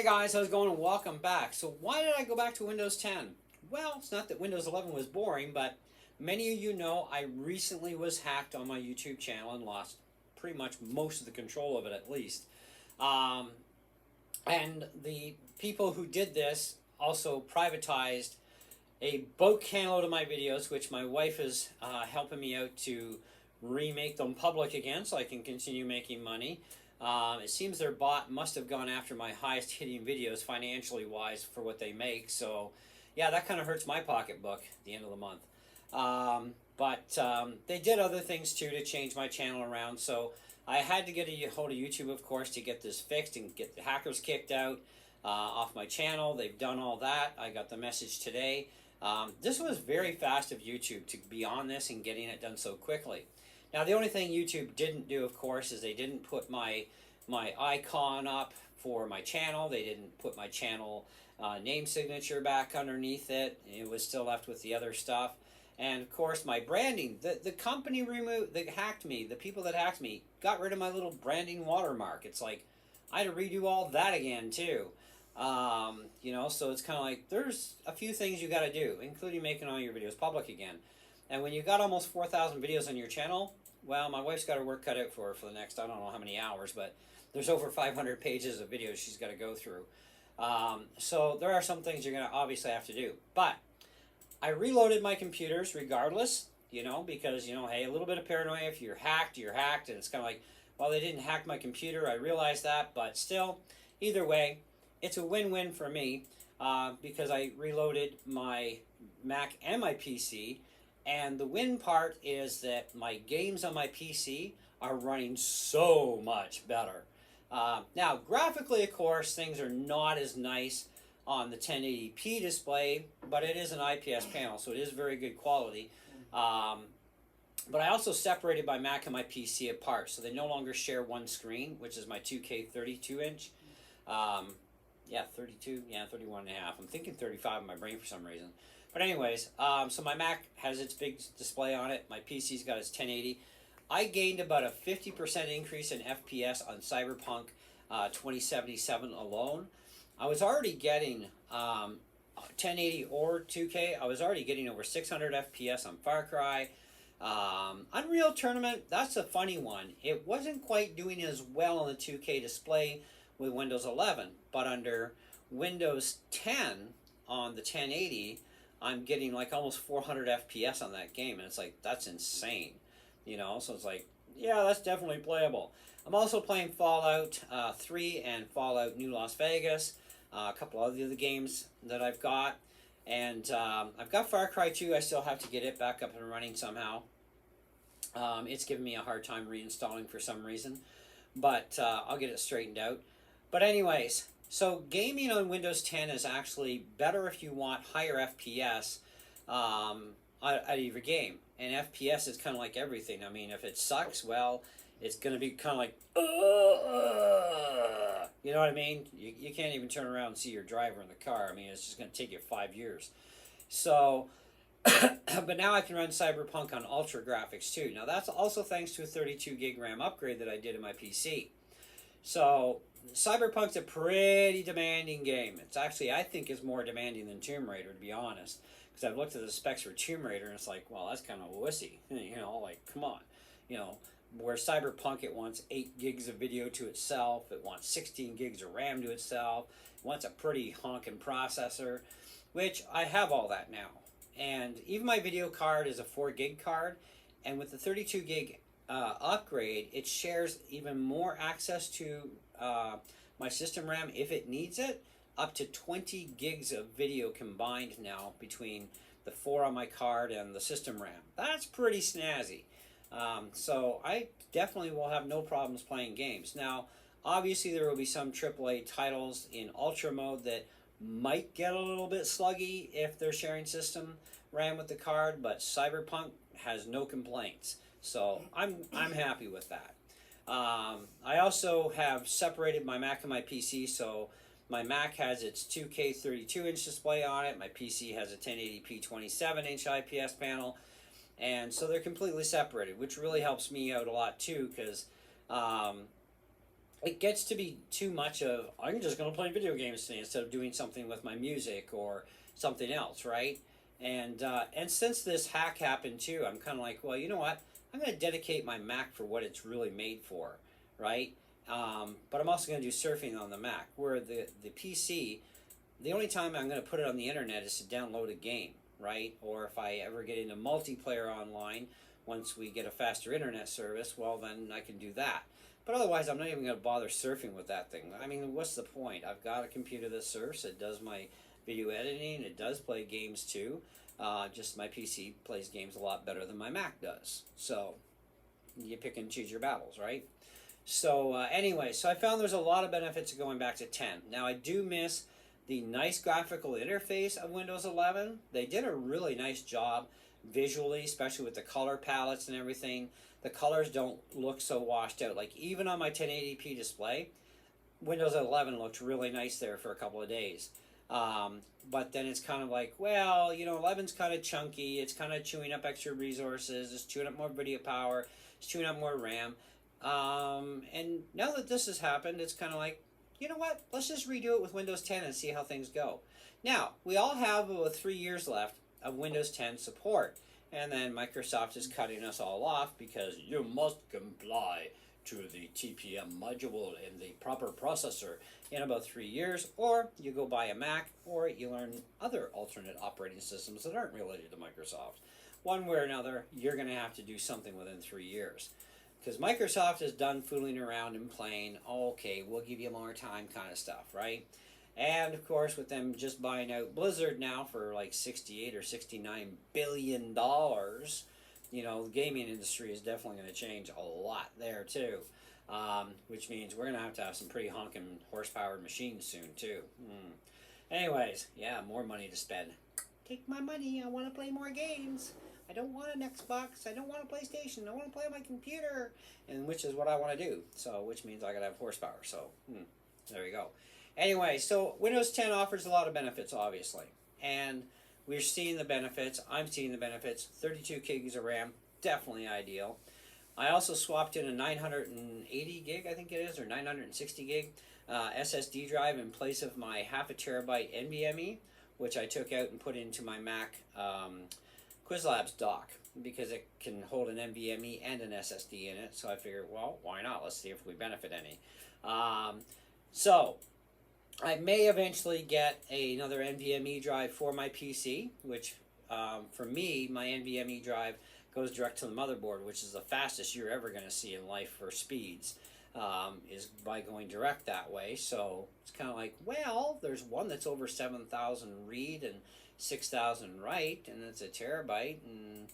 Guys, how's it going and welcome back. So why did I go back to Windows 10? Well, it's not that Windows 11 was boring, but many of you know I recently was hacked on my YouTube channel and lost pretty much most of the control of it at least. And the people who did this also privatized a boatload of my videos, which my wife is helping me out to remake them public again so I can continue making money. It seems their bot must have gone after my highest hitting videos financially wise for what they make. So yeah, that kind of hurts my pocketbook at the end of the month. But they did other things too to change my channel around. So I had to get a hold of YouTube, of course, to get this fixed and get the hackers kicked out off my channel. They've done all that. I got the message today. This was very fast of YouTube to be on this and getting it done so quickly. Now, the only thing YouTube didn't do, of course, is they didn't put my icon up for my channel. They didn't put my channel name signature back underneath it. It was still left with the other stuff. And, of course, my branding. The company that hacked me, the people that hacked me, got rid of my little branding watermark. It's like I had to redo all that again, too. You know, so it's kind of like there's a few things you got to do, including making all your videos public again. And when you've got almost 4,000 videos on your channel, well, my wife's got her work cut out for her for the next, I don't know how many hours, but there's over 500 pages of videos she's got to go through. So there are some things you're going to obviously have to do. But I reloaded my computers regardless, you know, because, you know, hey, a little bit of paranoia. If you're hacked, you're hacked. And it's kind of like, well, they didn't hack my computer. I realized that. But still, either way, it's a win-win for me because I reloaded my Mac and my PC. And the win part is that my games on my PC are running so much better. Now, graphically, of course, things are not as nice on the 1080p display, but it is an IPS panel, so it is very good quality. But I also separated my Mac and my PC apart, so they no longer share one screen, which is my 2K 32-inch. Yeah, 32, yeah, 31 and a half. I'm thinking 35 in my brain for some reason. But anyways, so my Mac has its big display on it. My PC's got its 1080. I gained about a 50% increase in FPS on Cyberpunk 2077 alone. I was already getting 1080 or 2K. I was already getting over 600 FPS on Far Cry. Unreal Tournament, that's a funny one. It wasn't quite doing as well on the 2K display with Windows 11, but under Windows 10 on the 1080, I'm getting like almost 400 FPS on that game, and it's like, that's insane, you know? So it's like, yeah, that's definitely playable. I'm also playing Fallout 3 and Fallout New Las Vegas, a couple other games that I've got, and I've got Far Cry 2. I still have to get it back up and running somehow. It's giving me a hard time reinstalling for some reason, but I'll get it straightened out. But anyways, so gaming on Windows 10 is actually better if you want higher FPS out of your game. And FPS is kind of like everything. I mean, if it sucks, well, it's going to be kind of like, you know what I mean? You can't even turn around and see your driver in the car. I mean, it's just going to take you 5 years. So, but now I can run Cyberpunk on Ultra graphics too. Now, that's also thanks to a 32 gig RAM upgrade that I did in my PC. So, Cyberpunk's a pretty demanding game. It's actually, I think, is more demanding than Tomb Raider, to be honest. Because I've looked at the specs for Tomb Raider, and it's like, well, that's kind of wussy. You know, like, come on. You know, where Cyberpunk, it wants 8 gigs of video to itself. It wants 16 gigs of RAM to itself. It wants a pretty honking processor, which I have all that now. And even my video card is a 4 gig card. And with the 32 gig upgrade, it shares even more access to my system RAM if it needs it, up to 20 gigs of video combined now between the 4 on my card and the system RAM. That's pretty snazzy. So I definitely will have no problems playing games. Now, obviously there will be some AAA titles in Ultra mode that might get a little bit sluggy if they're sharing system RAM with the card, but Cyberpunk has no complaints. So I'm happy with that. I also have separated my Mac and my PC, so my Mac has its 2K 32-inch display on it. My PC has a 1080p 27-inch IPS panel, and so they're completely separated, which really helps me out a lot too, because it gets to be too much of, I'm just going to play video games today instead of doing something with my music or something else, right? And since this hack happened too, I'm kind of like, well, you know what? I'm going to dedicate my Mac for what it's really made for, right? But I'm also going to do surfing on the Mac, where the PC, the only time I'm going to put it on the internet is to download a game, right? Or if I ever get into multiplayer online, once we get a faster internet service, well, then I can do that. But otherwise, I'm not even going to bother surfing with that thing. I mean, what's the point? I've got a computer that surfs. It does my video editing. It does play games too. Just my PC plays games a lot better than my Mac does. So you pick and choose your battles, right? So anyway, so I found there's a lot of benefits of going back to 10. Now I do miss the nice graphical interface of Windows 11. They did a really nice job visually, especially with the color palettes and everything. The colors don't look so washed out. Like even on my 1080p display, Windows 11 looked really nice there for a couple of days. But then it's kind of like, well, you know, 11's kind of chunky. It's kind of chewing up extra resources. It's chewing up more video power. It's chewing up more RAM. And now that this has happened, it's kind of like, you know what? Let's just redo it with Windows 10 and see how things go. Now, we all have about 3 years left of Windows 10 support. And then Microsoft is cutting us all off because you must comply to the TPM module and the proper processor in about 3 years, or you go buy a Mac, or you learn other alternate operating systems that aren't related to Microsoft. One way or another, you're going to have to do something within 3 years. Because Microsoft is done fooling around and playing, oh, okay, we'll give you more time kind of stuff, right? And of course, with them just buying out Blizzard now for like $68 or $69 billion, you know, the gaming industry is definitely going to change a lot there too. Which means we're going to have some pretty honking horsepower machines soon too. Anyways, yeah, more money to spend. Take my money, I want to play more games. I don't want an Xbox, I don't want a PlayStation, I want to play on my computer. And which is what I want to do. So, which means I got to have horsepower. So, there we go. Anyway, so Windows 10 offers a lot of benefits, obviously. And we're seeing the benefits. I'm seeing the benefits. 32 gigs of RAM, definitely ideal. I also swapped in a 980 gig, I think it is, or 960 gig SSD drive in place of my half a terabyte NVMe, which I took out and put into my Mac Quizlabs dock because it can hold an NVMe and an SSD in it. So I figured, well, why not? Let's see if we benefit any. So I may eventually get another NVMe drive for my PC, which for me, my NVMe drive goes direct to the motherboard, which is the fastest you're ever going to see in life for speeds, is by going direct that way. So it's kind of like, well, there's one that's over 7,000 read and 6,000 write, and it's a terabyte, and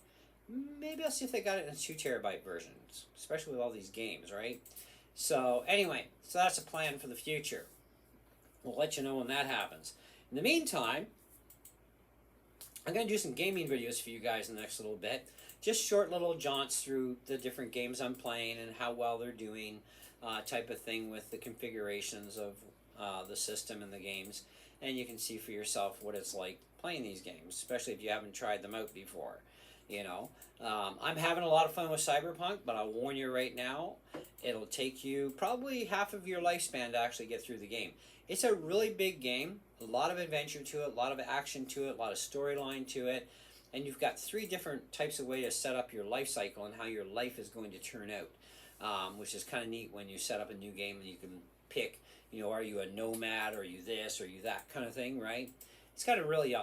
maybe I'll see if they got it in 2 terabyte versions, especially with all these games, right? So anyway, so that's a plan for the future. We'll let you know when that happens. In the meantime, I'm going to do some gaming videos for you guys in the next little bit. Just short little jaunts through the different games I'm playing and how well they're doing, type of thing with the configurations of the system and the games. And you can see for yourself what it's like playing these games, especially if you haven't tried them out before. You know, I'm having a lot of fun with Cyberpunk, but I'll warn you right now, it'll take you probably half of your lifespan to actually get through the game. It's a really big game, a lot of adventure to it, a lot of action to it, a lot of storyline to it, and you've got 3 different types of way to set up your life cycle and how your life is going to turn out, which is kind of neat when you set up a new game and you can pick, you know, are you a nomad, are you this, are you that kind of thing, right? It's kind of really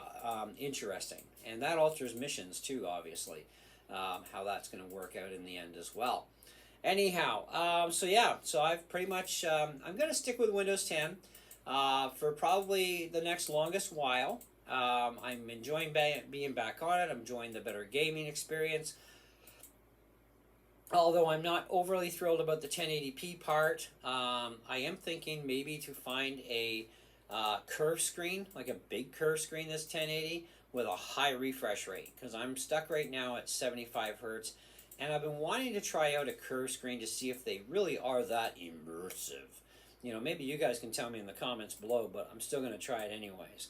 interesting, and that alters missions too, obviously, how that's going to work out in the end as well. Anyhow, so yeah, so I've pretty much, I'm going to stick with Windows 10 for probably the next longest while. I'm enjoying being back on it. I'm enjoying the better gaming experience. Although I'm not overly thrilled about the 1080p part, I am thinking maybe to find a curve screen, like a big curve screen that's 1080 with a high refresh rate, because I'm stuck right now at 75 hertz, and I've been wanting to try out a curve screen to see if they really are that immersive. You know, maybe you guys can tell me in the comments below, but I'm still going to try it anyways,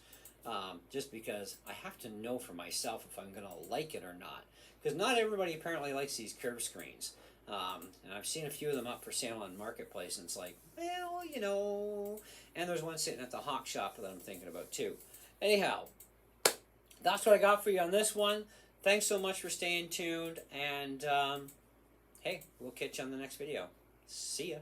just because I have to know for myself if I'm going to like it or not, because not everybody apparently likes these curve screens. And I've seen a few of them up for sale on Marketplace, and it's like, well, you know. And there's one sitting at the Hawk Shop that I'm thinking about too. Anyhow, that's what I got for you on this one. Thanks so much for staying tuned, and hey, we'll catch you on the next video. See ya.